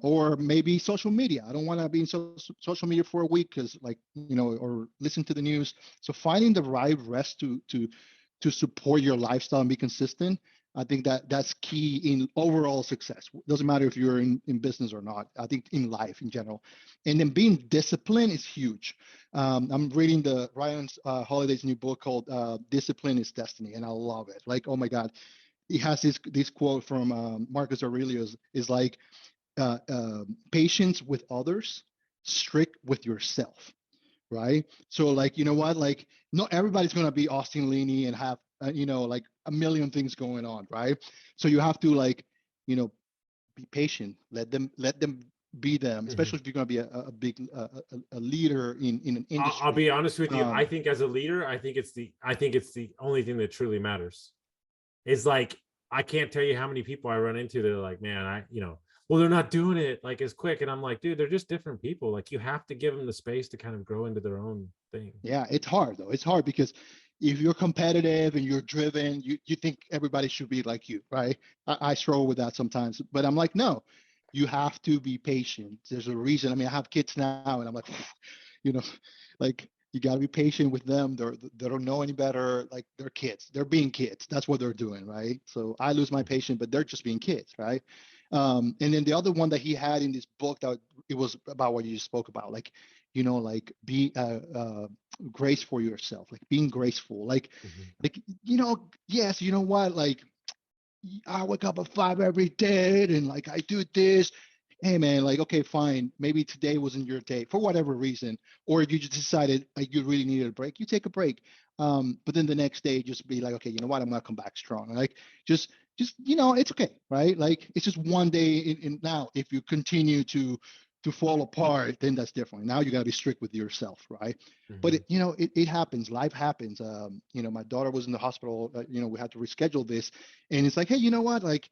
or maybe social media. I don't want to be in social media for a week because, like, or listen to the news. So finding the right rest to support your lifestyle and be consistent, I think that's key in overall success. Doesn't matter if you're in business or not. I think in life in general, and then being disciplined is huge. I'm reading the Ryan Holiday's new book called "Discipline is Destiny," and I love it. Like, oh my God, he has this quote from Marcus Aurelius is like, patience with others, strict with yourself, right? So like, you know what? Like, not everybody's going to be Austin Linney and have, like a million things going on, right? So you have to like, be patient. Let them be them, Mhm. especially if you're going to be a big a leader in an I'll industry. be honest with you. I Um, think as a leader, I think it's the only thing that truly matters. It's like, I can't tell you how many people I run into that are like, man, well, they're not doing it like as quick. And I'm like, dude, they're just different people. Like, you have to give them the space to kind of grow into their own thing. Yeah, it's hard though. It's hard because if you're competitive and you're driven, you think everybody should be like you, right? I struggle with that sometimes, but I'm like, no, you have to be patient. There's a reason. I mean, I have kids now, and I'm like, you know, like you got to be patient with them. They don't know any better. Like they're kids. They're being kids. That's what they're doing, right? So I lose my patience, but they're just being kids, right? And then the other one that he had in this book that it was about what you just spoke about, like, like be grace for yourself, like being graceful, Mhm. like yes, you know what, like I wake up at 5 every day and like I do this. Hey man, like, okay, fine, maybe today wasn't your day for whatever reason, or if you just decided like you really needed a break, you take a break. But then the next day just be like, okay, you know what, I'm gonna come back strong. Like just it's okay, right? Like it's just one day in now. If you continue to fall apart, then that's different. Now you got to be strict with yourself, right? But Mhm. it happens. Life happens. My daughter was in the hospital. We had to reschedule this, and it's like, hey, you know what? Like,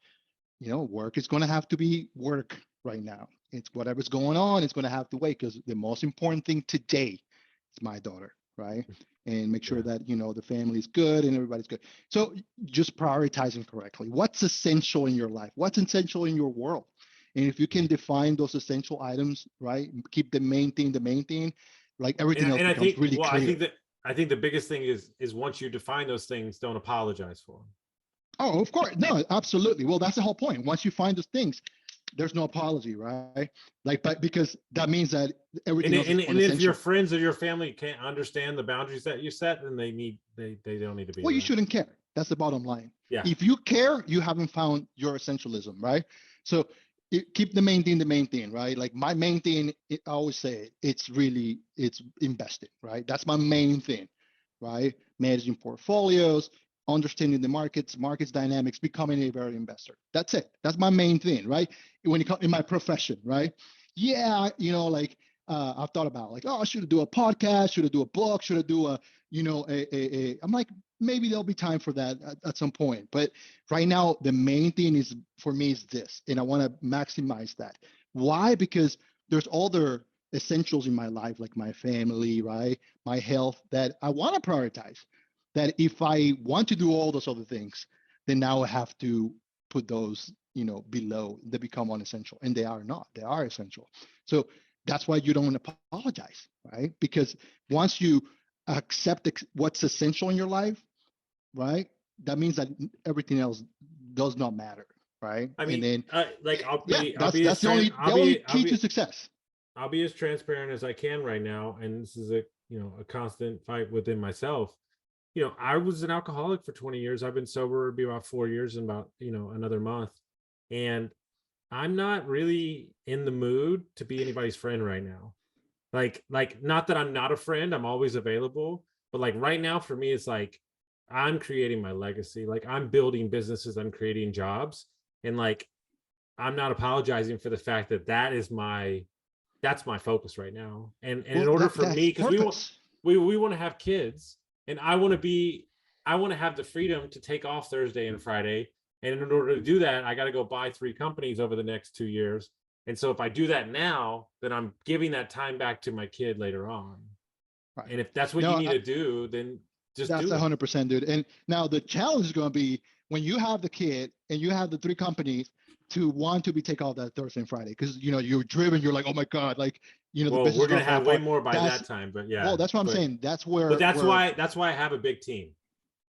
work is going to have to be work right now. It's whatever's going on. It's going to have to wait because the most important thing today is my daughter, right? And make sure Yeah. that the family's good and everybody's good. So just prioritizing correctly. What's essential in your life? What's essential in your world? And if you can define those essential items, right, keep the main thing, like And everything else and I becomes think, really well, I think clear. that I think the biggest thing is once you define those things, don't apologize for them. Oh, of course. No, absolutely. Well, that's the whole point. Once you find those things, there's no apology, right? Like, but because that means that And everything else is and if your unessential. friends or your family can't understand the boundaries that you set, then they don't need to be Well, you around. shouldn't care. That's the bottom line. Yeah. If you care, you haven't found your essentialism, right? So keep the main thing, right? Like my main thing, I always say it's investing, right? That's my main thing, right? Managing portfolios, understanding the markets dynamics, becoming a very investor. That's it. That's my main thing, right? When you come in my profession, right? Yeah, like I've thought about like, oh, I should do a podcast, should I do a book, should I do a, I'm like, maybe there'll be time for that at some point. But right now, the main thing is for me is this, and I want to maximize that. Why? Because there's other essentials in my life, like my family, right? My health that I want to prioritize. That if I want to do all those other things, then now I have to put those, below. They become unessential, and they are not. They are essential. So that's why you don't apologize, right? Because once you accept what's essential in your life, right, that means that everything else does not matter, right? I mean, And then like that's the only key to success. I'll be as transparent as I can right now, and this is a constant fight within myself. I was an alcoholic for 20 years. I've been sober, it'll be about 4 years in about another month, and I'm not really in the mood to be anybody's friend right now. Like not that I'm not a friend, I'm always available, but like right now for me, it's like I'm creating my legacy. Like I'm building businesses, I'm creating jobs, and like I'm not apologizing for the fact that that's my focus right now. And in order for me, because we want to have kids, and I want to have the freedom to take off Thursday and Friday. And in order to do that, I got to go buy 3 companies over the next 2 years. And so if I do that now, then I'm giving that time back to my kid later on. Right. And if that's what you need to do, then just do it. That's 100%, dude. And now the challenge is going to be when you have the kid and you have the 3 companies to want to take off that Thursday and Friday, because you're driven. You're like, oh my god, like the business. We're gonna have way more by that time, but yeah. Well, that's what I'm saying. That's where. But that's why I have a big team.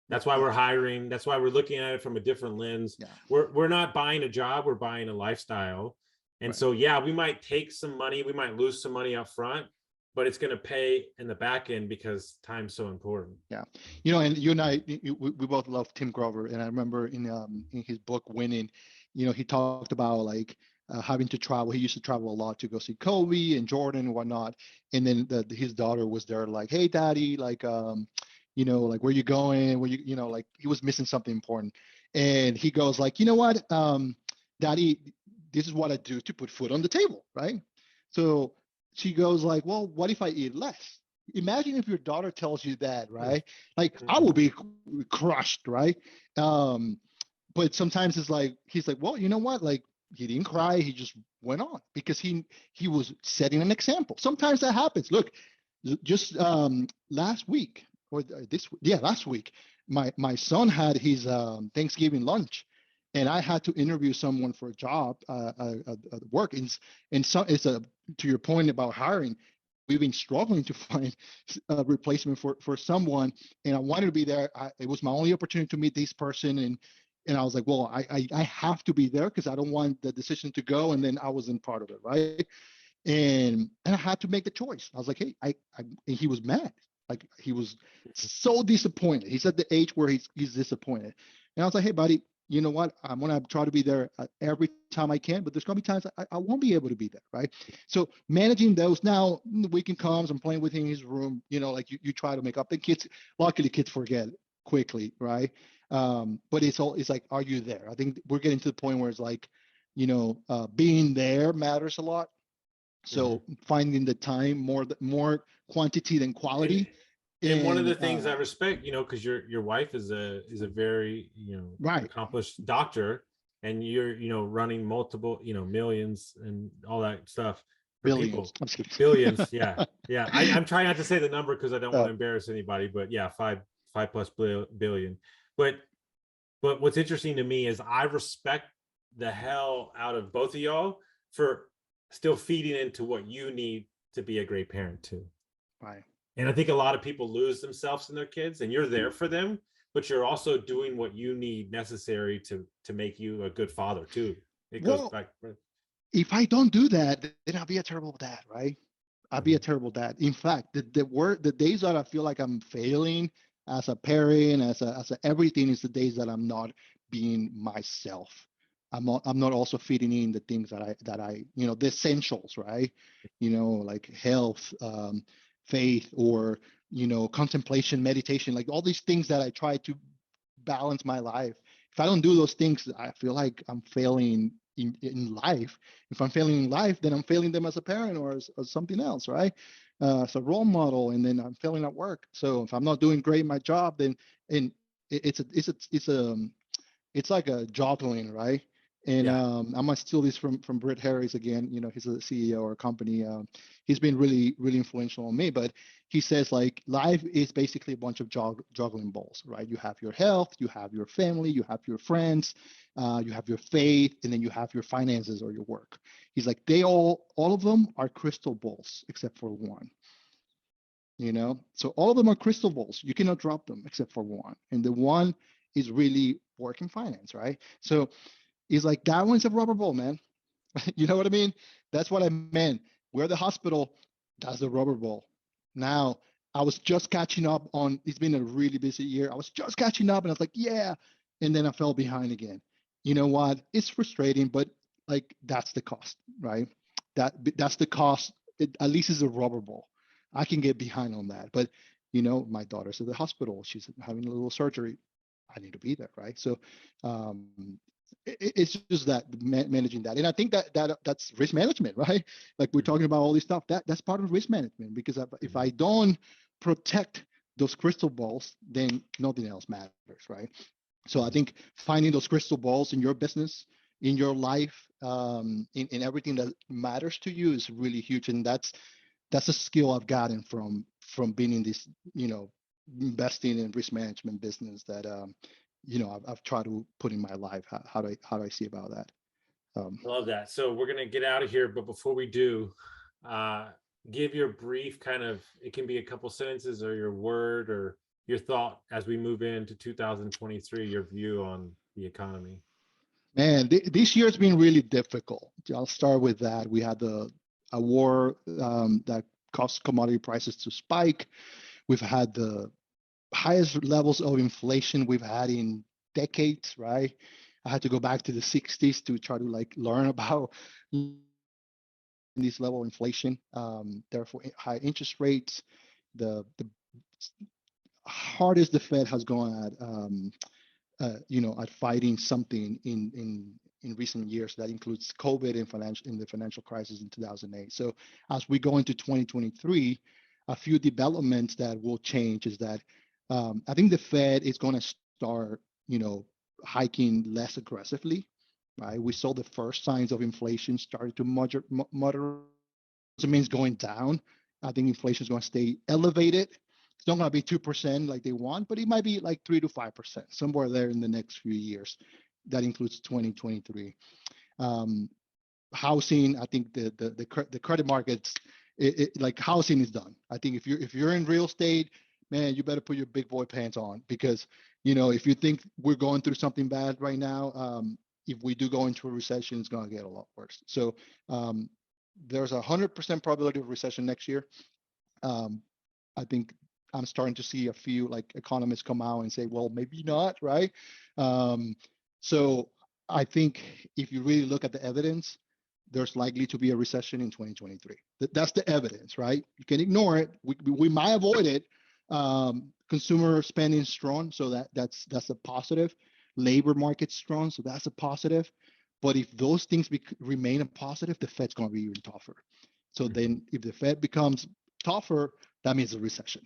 That's why we're hiring. That's why we're looking at it from a different lens. Yeah. We're not buying a job. We're buying a lifestyle. And so, yeah, we might take some money. We might lose some money up front, but it's going to pay in the back end because time's so important. Yeah. And you and I, we both love Tim Grover. And I remember in his book, Winning, he talked about like having to travel. He used to travel a lot to go see Kobe and Jordan and whatnot. And then his daughter was there like, hey, daddy, like, like, where you going? Where like he was missing something important. And he goes like, you know what, daddy, this is what I do to put food on the table, right? So she goes like, well, what if I eat less? Imagine if your daughter tells you that, right? Like I will be crushed, right? But sometimes it's like, he's like, well, you know what? Like he didn't cry. He just went on because he was setting an example. Sometimes that happens. Look, just last week, last week, my son had his Thanksgiving lunch, and I had to interview someone for a job at work. And so it's to your point about hiring, we've been struggling to find a replacement for someone, and I wanted to be there. It was my only opportunity to meet this person, and I was like, well, I have to be there because I don't want the decision to go, and then I wasn't part of it, right? And I had to make the choice. I was like, hey, and he was mad. Like he was so disappointed. He's at the age where he's disappointed. And I was like, hey, buddy, you know what? I'm going to try to be there every time I can, but there's going to be times I won't be able to be there, right? So managing those. Now, the weekend comes, I'm playing with him in his room, like you try to make up. The kids, luckily kids forget quickly, right? But it's like, are you there? I think we're getting to the point where it's like, being there matters a lot. So finding the time, more quantity than quality. And one of the things I respect, because your wife is a very accomplished doctor, and you're running multiple millions and all that stuff. Billions. Billions, yeah. I'm trying not to say the number because I don't want to embarrass anybody, but yeah, 5+ billion. But what's interesting to me is I respect the hell out of both of y'all for still feeding into what you need to be a great parent too. Right. And I think a lot of people lose themselves in their kids, and you're there for them, but you're also doing what you need necessary to make you a good father too. It goes back. If I don't do that, then I'll be a terrible dad, right? I'll be a terrible dad. In fact, the days that I feel like I'm failing as a parent, as a everything, is the days that I'm not being myself. I'm not also fitting in the things that I the essentials, right? Like health, faith, or contemplation, meditation, like all these things that I try to balance my life. If I don't do those things, I feel like I'm failing in life. If I'm failing in life, then I'm failing them as a parent or as something else, right? As a role model, and then I'm failing at work. So if I'm not doing great in my job, then and it's like a juggling, right? And Yeah. I'm gonna steal this from Brett Harris again. You know, he's a CEO or a company. He's been really influential on me. But he says like life is basically a bunch of juggling balls, right? You have your health, you have your family, you have your friends, you have your faith, and then you have your finances or your work. He's like they all of them are crystal balls except for one. You know, so all of them are crystal balls. You cannot drop them except for one, and the one is really working finance, right? So he's like, that one's a rubber ball, man. You know what I mean? That's what I meant. We're the hospital. That's the rubber ball. Now, I was just catching up on, it's been a really busy year. I was just catching up and I was like, yeah. And then I fell behind again. You know what? It's frustrating, but like that's the cost, right? That's the cost. At least it's a rubber ball. I can get behind on that. But, you know, my daughter's at the hospital. She's having a little surgery. I need to be there, right? So um, it's just that managing that, and I think that's risk management, right? Like we're talking about all this stuff. That's part of risk management because if I don't protect those crystal balls, then nothing else matters, right? So I think finding those crystal balls in your business, in your life, in everything that matters to you is really huge, and that's a skill I've gotten from being in this, you know, investing in risk management business that you know, I've tried to put in my life. How do I see about that? I love that. So we're gonna get out of here, but before we do, uh, give your brief kind of. It can be a couple sentences or your word or your thought as we move into 2023. Your view on the economy. Man, this year's been really difficult. I'll start with that. We had a war that caused commodity prices to spike. We've had the highest levels of inflation we've had in decades, right? I had to go back to the 60s to try to like learn about this level of inflation. Therefore, high interest rates. The hardest the Fed has gone at, you know, at fighting something in recent years. That includes COVID and the financial crisis in 2008. So as we go into 2023, a few developments that will change is that I think the Fed is going to start, you know, hiking less aggressively, right? We saw the first signs of inflation started to moderate. It means going down. I think inflation is going to stay elevated. It's not going to be 2% like they want, but it might be like 3 to 5%, somewhere there in the next few years. That includes 2023. Housing, I think the credit markets, like housing is done. I think if you're in real estate, man, you better put your big boy pants on because, you know, if you think we're going through something bad right now, if we do go into a recession, it's going to get a lot worse. So there's 100% probability of recession next year. I think I'm starting to see a few like economists come out and say, well, maybe not, right? So I think if you really look at the evidence, there's likely to be a recession in 2023. That's the evidence, right? You can ignore it. We might avoid it. Consumer spending is strong, so that's a positive. Labor market's strong, so that's a positive. But if those things remain a positive, the Fed's going to be even tougher. So then if the Fed becomes tougher, that means a recession.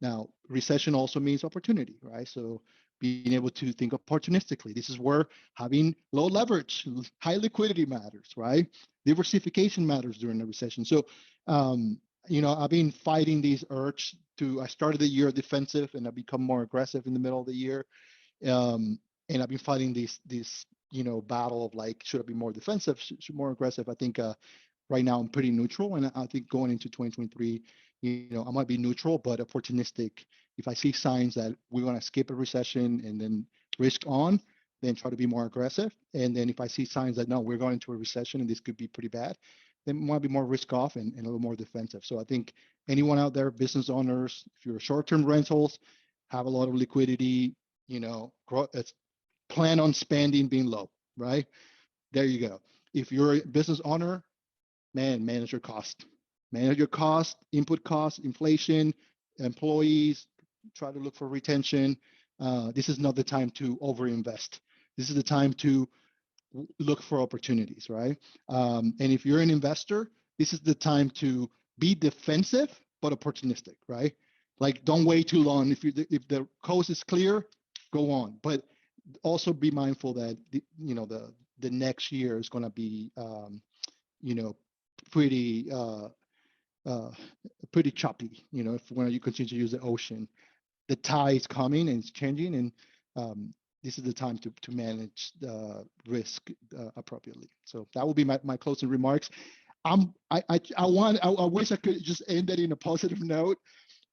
Now, recession also means opportunity, right? So being able to think opportunistically. This is where having low leverage, high liquidity matters, right? Diversification matters during a recession. So, you know, I've been fighting these urge I started the year defensive and I become more aggressive in the middle of the year. And I've been fighting this, you know, battle of like, should I be more defensive, should more aggressive? I think right now I'm pretty neutral. And I think going into 2023, you know, I might be neutral, but opportunistic. If I see signs that we're going to skip a recession and then risk on, then try to be more aggressive. And then if I see signs that no, we're going into a recession and this could be pretty bad, then might be more risk off and a little more defensive. So I think anyone out there, business owners, if you're short-term rentals, have a lot of liquidity, you know, plan on spending being low, right? There you go. If you're a business owner, man, manage your cost. Manage your cost, input costs, inflation, employees, try to look for retention. This is not the time to overinvest. This is the time to look for opportunities, right? And if you're an investor, this is the time to be defensive but opportunistic, right? Like, don't wait too long. If the coast is clear, go on. But also be mindful that the next year is going to be pretty pretty choppy. If when you continue to use the ocean, the tide is coming and it's changing, and this is the time to manage the risk appropriately. So that will be my closing remarks. I wish I could just end it in a positive note,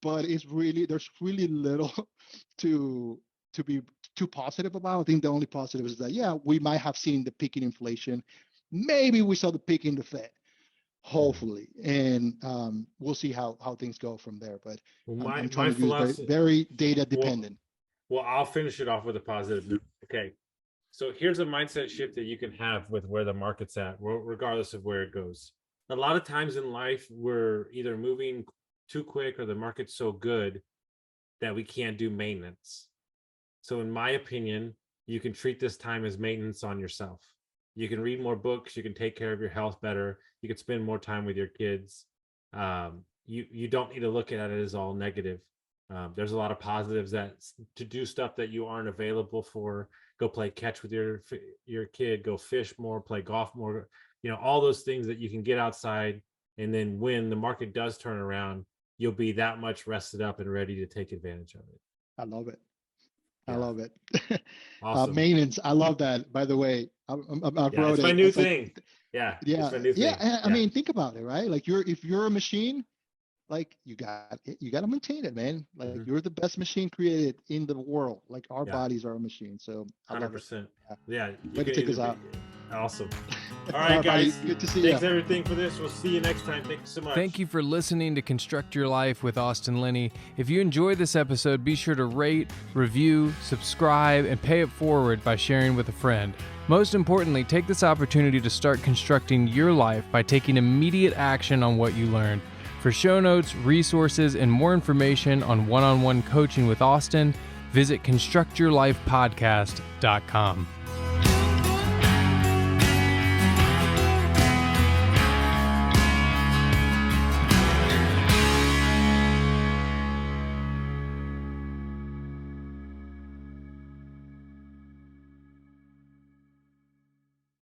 but there's really little to be too positive about. I think the only positive is that, we might have seen the peak in inflation. Maybe we saw the peak in the Fed, hopefully, and we'll see how things go from there. But I'm trying to use very data dependent. Well, I'll finish it off with a positive note. Okay. So here's a mindset shift that you can have with where the market's at, regardless of where it goes. A lot of times in life, we're either moving too quick or the market's so good that we can't do maintenance. So in my opinion, you can treat this time as maintenance on yourself. You can read more books. You can take care of your health better. You can spend more time with your kids. You don't need to look at it as all negative. There's a lot of positives to do stuff that you aren't available for. Go play catch with your kid. Go fish more. Play golf more. All those things that you can get outside. And then when the market does turn around, you'll be that much rested up and ready to take advantage of it. I love it. I love it. Awesome. Maintenance. I love that. By the way, I wrote it's my new thing. Yeah. I mean, think about it, right? Like if you're a machine, like you got to maintain it, man. Like you're the best machine created in the world. Like our bodies are a machine. So 100%. Yeah. Way to take us out. Awesome. All right, guys. Good to see you. Thanks everything for this. We'll see you next time. Thank you so much. Thank you for listening to Construct Your Life with Austin Linney. If you enjoyed this episode, be sure to rate, review, subscribe, and pay it forward by sharing with a friend. Most importantly, take this opportunity to start constructing your life by taking immediate action on what you learned. For show notes, resources, and more information on one-on-one coaching with Austin, visit constructyourlifepodcast.com.